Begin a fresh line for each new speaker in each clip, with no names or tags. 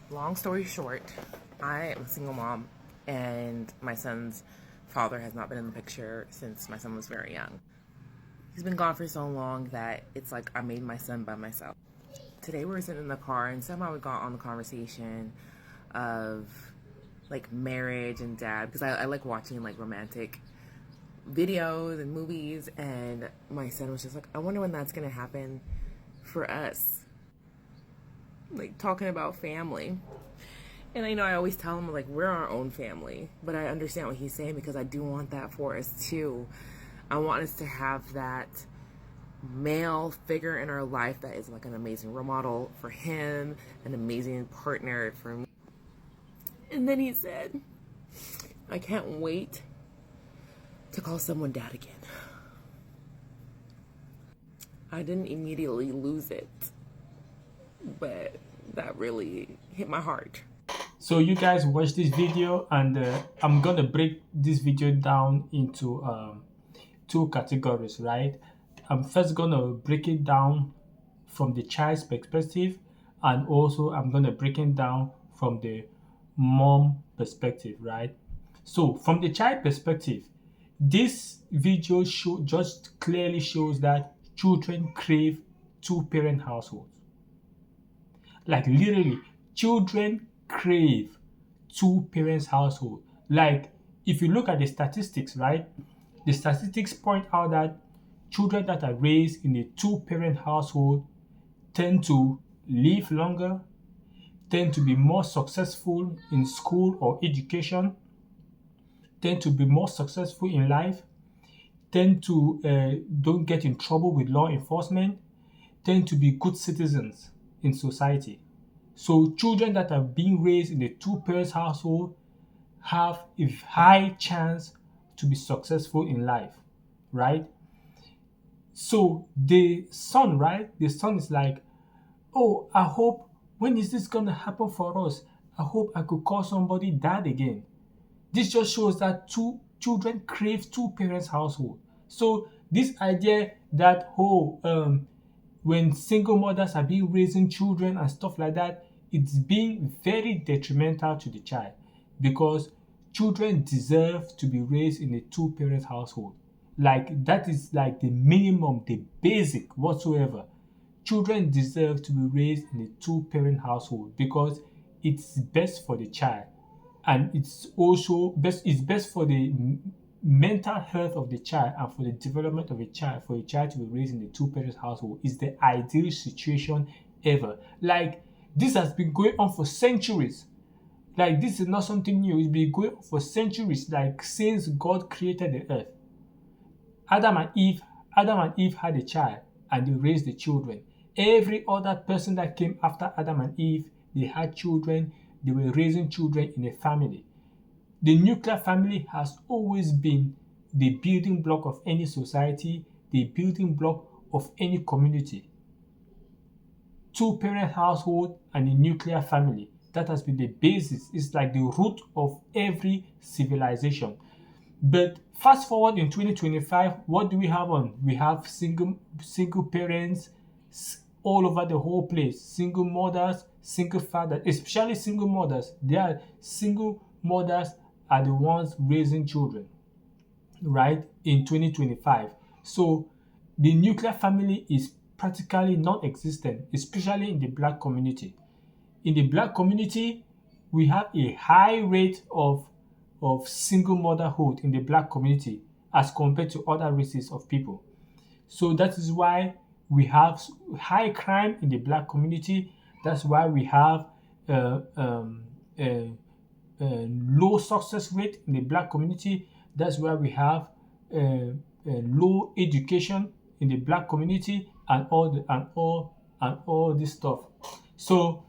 Long story short, I am a single mom, and my son's father has not been in the picture since my son was very young. He's been gone for so long that it's like I made my son by myself. Today we were sitting in the car, and somehow we got on the conversation of like marriage and dad, because I like watching like romantic videos and movies, and my son was just like, I wonder when that's gonna happen for us, like talking about family. And I know I always tell him, like, we're our own family. But I understand what he's saying because I do want that for us, too. I want us to have that male figure in our life that is like an amazing role model for him, an amazing partner for me. And then he said, I can't wait to call someone dad again. I didn't immediately lose it, but that really hit my heart.
So you guys watch this video, and I'm gonna break this video down into two categories, right? I'm first gonna break it down from the child's perspective, and also I'm gonna break it down from the mom perspective, right? So from the child perspective, this video just clearly shows that children crave two-parent households. Like literally, children crave two parents household. Like if you look at the statistics, right? The statistics point out that children that are raised in a two parent household tend to live longer, tend to be more successful in school or education, tend to be more successful in life, tend to don't get in trouble with law enforcement, tend to be good citizens in society. So children that are being raised in a two parents household have a high chance to be successful in life, right? So the son, right? The son is like, oh, I hope, when is this gonna happen for us? I hope I could call somebody dad again. This just shows that two children crave two parents household. So this idea that when single mothers are being raising children and stuff like that, it's being very detrimental to the child, because children deserve to be raised in a two parent household. Like that is like the minimum, the basic whatsoever. Children deserve to be raised in a two parent household because it's best for the child, and it's best for the mental health of the child and for the development of a child. For a child to be raised in a two parent household is the ideal situation ever. Like this has been going on for centuries. Like this is not something new. It's been going on for centuries, like since God created the earth. Adam and Eve had a child, and they raised the children. Every other person that came after Adam and Eve, they had children, they were raising children in a family. The nuclear family has always been the building block of any society, the building block of any community. Two parent household and a nuclear family. That has been the basis. It's like the root of every civilization. But fast forward in 2025, what do we have on? We have single parents all over the whole place. Single mothers, single fathers, especially single mothers. They are single mothers are the ones raising children, right? In 2025. So the nuclear family is practically non-existent, especially in the black community. In the black community, we have a high rate of single motherhood in the black community as compared to other races of people. So that is why we have high crime in the black community. That's why we have uh, um, uh, low success rate in the black community. That's why we have low education in the black community, and all this stuff. So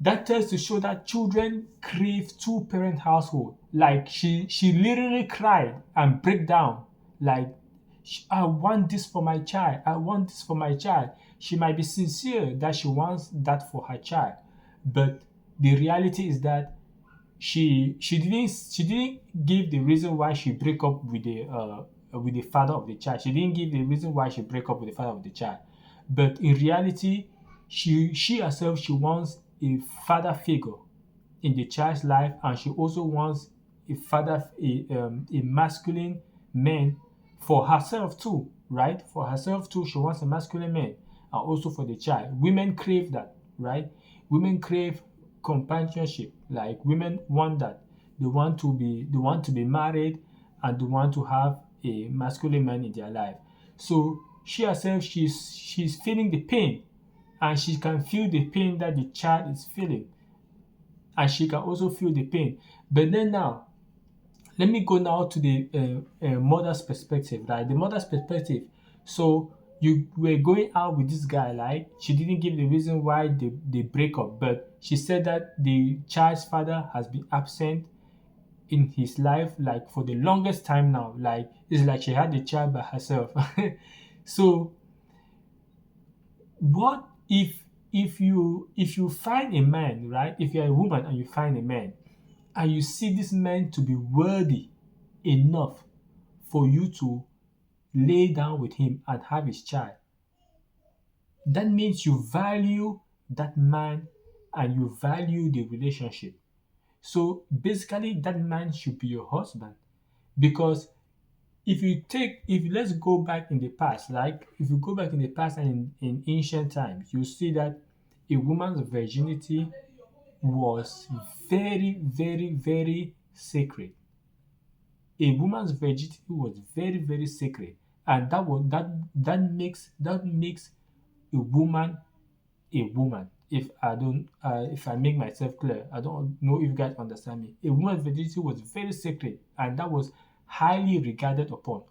that tends to show that children crave two parent household. Like she literally cried and break down. Like I want this for my child. I want this for my child. She might be sincere that she wants that for her child, but the reality is that she didn't give the reason why she break up with the father of the child. She didn't give the reason why she break up with the father of the child. But in reality, she herself she wants a father figure in the child's life, and she also wants a masculine man for herself too, right? For herself too, she wants a masculine man, and also for the child. Women crave that, right? Women crave companionship. Like women want that. They want to be married, and they want to have a masculine man in their life. So she herself, she's feeling the pain, and she can feel the pain that the child is feeling, and she can also feel the pain. But then now, let me go now to the mother's perspective, right? The mother's perspective. So you were going out with this guy, like she didn't give the reason why they break up, but she said that the child's father has been absent in his life like for the longest time now. Like it's like she had the child by herself. So what if you find a man, right? If you're a woman and you find a man, and you see this man to be worthy enough for you to lay down with him and have his child, that means you value that man and you value the relationship. So basically, that man should be your husband. Because if let's go back in the past, like if you go back in the past and in ancient times, you see that a woman's virginity was very, very, very sacred. A woman's virginity was very, very sacred, and that makes a woman a woman. If I make myself clear, I don't know if you guys understand me. A woman's virginity was very sacred, and that was highly regarded upon.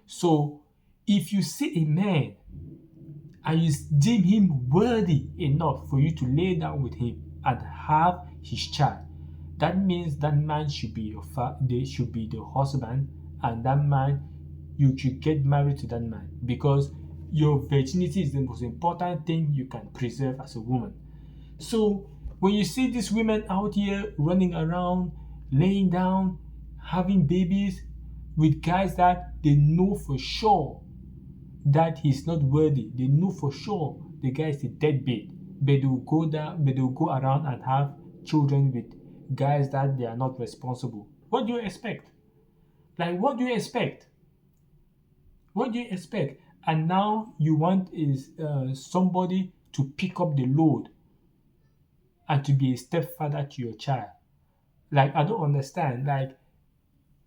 So if you see a man and you deem him worthy enough for you to lay down with him and have his child, that means that man should be they should be the husband, and that man, you should get married to that man, because your virginity is the most important thing you can preserve as a woman. So when you see these women out here running around, laying down, having babies with guys that they know for sure that he's not worthy, they know for sure the guy is a deadbeat, but they'll go around and have children with guys that they are not responsible. What do you expect? Like, what do you expect? What do you expect? And now you want is somebody to pick up the load and to be a stepfather to your child. Like, I don't understand. Like,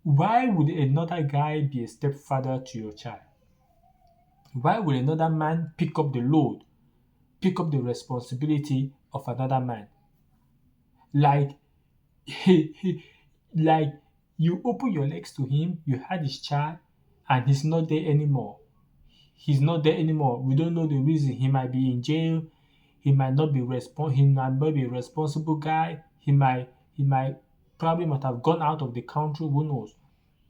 why would another guy be a stepfather to your child? Why would another man pick up the load, pick up the responsibility of another man? Like, like you open your legs to him, you had his child, and he's not there anymore. He's not there anymore. We don't know the reason. He might be in jail. He might not be he might not be a responsible guy. He might probably might have gone out of the country. Who knows?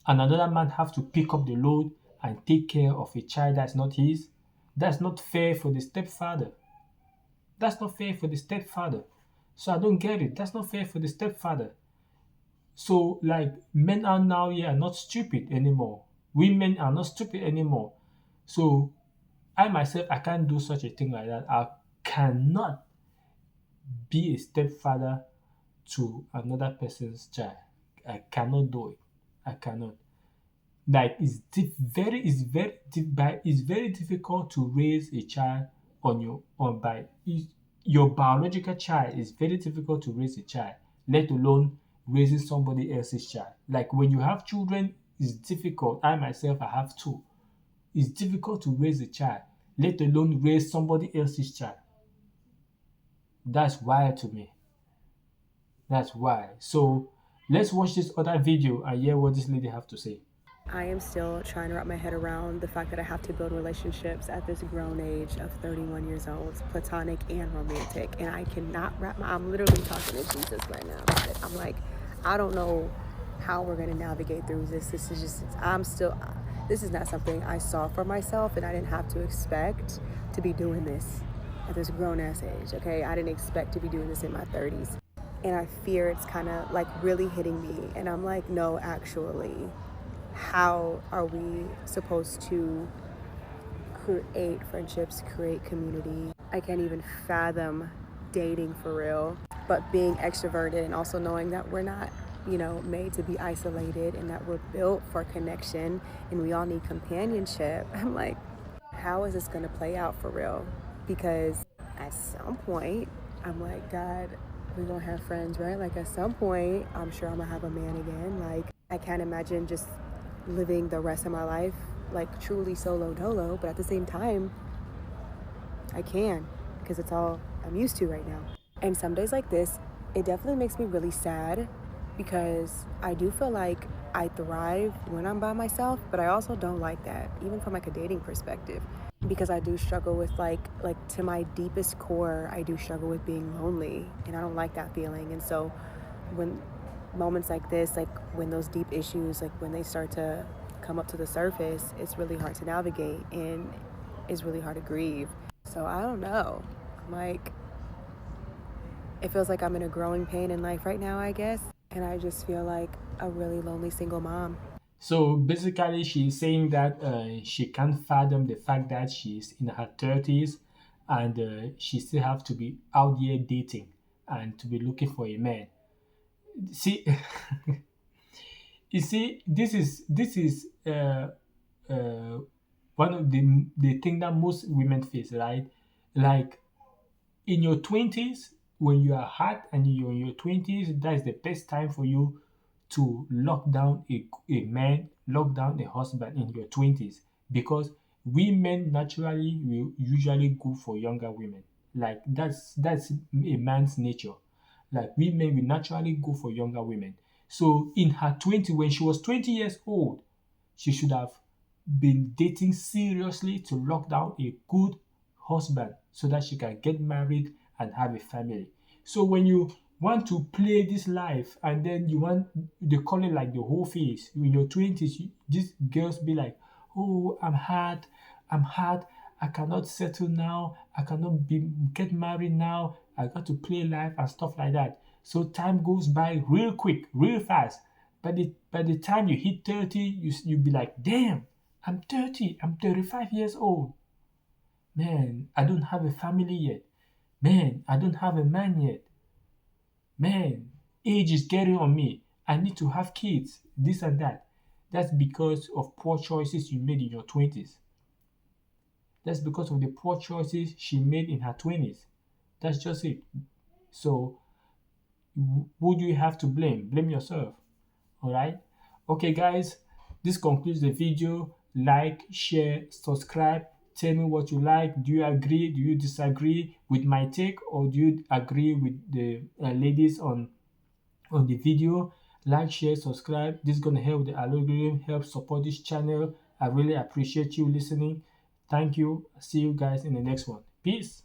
And another man have to pick up the load and take care of a child that's not his. That's not fair for the stepfather. That's not fair for the stepfather. So I don't get it. That's not fair for the stepfather. So like men are now here are not stupid anymore. Women are not stupid anymore. So I myself, I can't do such a thing like that. I cannot be a stepfather to another person's child. I cannot do it. I cannot. Like it's very difficult to raise a child on your on by your biological child. Is very difficult to raise a child, let alone raising somebody else's child. Like when you have children, it's difficult. I myself, I have two. It's difficult to raise a child, let alone raise somebody else's child. That's wild to me. That's why. So let's watch this other video and hear what this lady have to say.
I am still trying to wrap my head around the fact that I have to build relationships at this grown age of 31 years old, platonic and romantic. And I cannot I'm literally talking to Jesus right now. I'm like, I don't know how we're going to navigate through this. This is not something I saw for myself, and I didn't have to expect to be doing this at this grown ass age. Okay. I didn't expect to be doing this in my 30s. And I fear it's kind of like really hitting me. And I'm like, no, actually, how are we supposed to create friendships, create community? I can't even fathom dating for real. but being extroverted and also knowing that we're not, made to be isolated and that we're built for connection and we all need companionship. I'm like, how is this going to play out for real? Because at some point, I'm like, God, we're going to have friends, right? Like, at some point, I'm sure I'm going to have a man again. Like, I can't imagine just living the rest of my life, like, truly solo dolo, but at the same time, I can, because it's all I'm used to right now. And some days like this, it definitely makes me really sad because I do feel like I thrive when I'm by myself, but I also don't like that, even from like a dating perspective, because I do struggle with like to my deepest core, I do struggle with being lonely, and I don't like that feeling. And so when moments like this, like when those deep issues, like when they start to come up to the surface, it's really hard to navigate and it's really hard to grieve. So I don't know. Like, it feels like I'm in a growing pain in life right now, I guess. And I just feel like a really lonely single mom.
So basically, she's saying that she can't fathom the fact that she's in her 30s and she still have to be out there dating and to be looking for a man. See, you see, this is one of the thing that most women face, right? Like in your 20s, when you are hot and you're in your 20s, that's the best time for you to lock down a man, lock down a husband in your 20s, because women naturally will usually go for younger women. Like that's a man's nature. Like women will naturally go for younger women. So in her 20, when she was 20 years old, she should have been dating seriously to lock down a good husband so that she can get married and have a family. So when you want to play this life and then you want, they call it like the whole face. In your 20s, these girls be like, oh, I'm hard, I cannot settle now, I cannot get married now, I got to play life and stuff like that. So time goes by real quick, real fast. By the time you hit 30, you be like, damn, I'm 30, I'm 35 years old. Man, I don't have a family yet. Man, I don't have a man yet. Man, age is getting on me. I need to have kids, this and that. That's because of poor choices you made in your 20s. That's because of the poor choices she made in her 20s. That's just it. So, who do you have to blame? Blame yourself. All right. Okay, guys, this concludes the video. Like, share, subscribe. Tell me what you like. Do you agree? Do you disagree with my take, or do you agree with the ladies on the video? Like, share, subscribe. This is gonna help the algorithm, help support this channel. I really appreciate you listening. Thank you. See you guys in the next one. Peace.